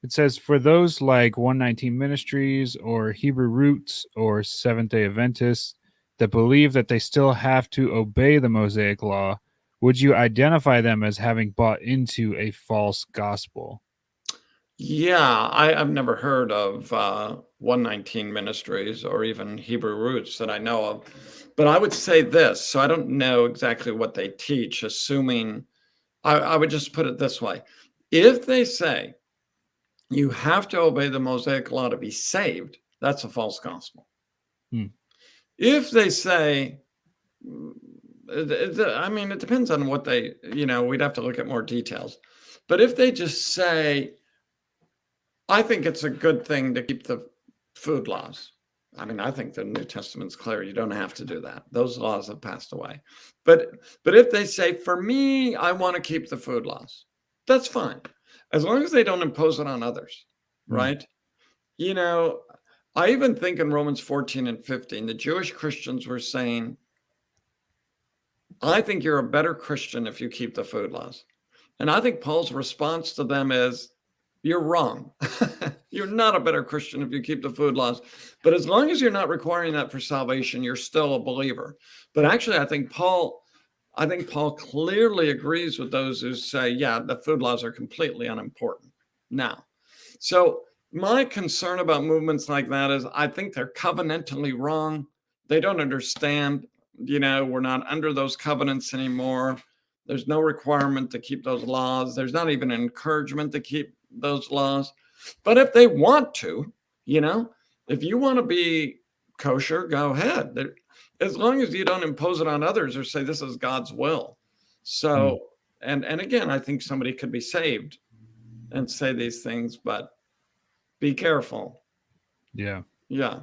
It says for those like 119 Ministries or Hebrew Roots or Seventh day Adventists that believe that they still have to obey the Mosaic law, would you identify them as having bought into a false gospel? Yeah, I've never heard of 119 Ministries or even Hebrew Roots that I know of. But I would say this, so I don't know exactly what they teach, assuming I would just put it this way. If they say you have to obey the Mosaic law to be saved, that's a false gospel. Hmm. If they say, I mean, it depends on what they, we'd have to look at more details. But if they just say, I think it's a good thing to keep the food laws. I mean, I think the New Testament's clear. You don't have to do that. Those laws have passed away. But if they say, for me, I want to keep the food laws, that's fine. As long as they don't impose it on others, right? You know, I even think in Romans 14 and 15, the Jewish Christians were saying, I think you're a better Christian if you keep the food laws. And I think Paul's response to them is, you're wrong. You're not a better Christian if you keep the food laws. But as long as you're not requiring that for salvation, you're still a believer. But actually, I think Paul clearly agrees with those who say, yeah, the food laws are completely unimportant now. So my concern about movements like that is I think they're covenantally wrong. They don't understand, we're not under those covenants anymore. There's no requirement to keep those laws. There's not even an encouragement to keep those laws. But if they want to, if you want to be kosher, go ahead. As long as you don't impose it on others or say this is God's will. So, and again, I think somebody could be saved and say these things, but be careful. Yeah. Yeah.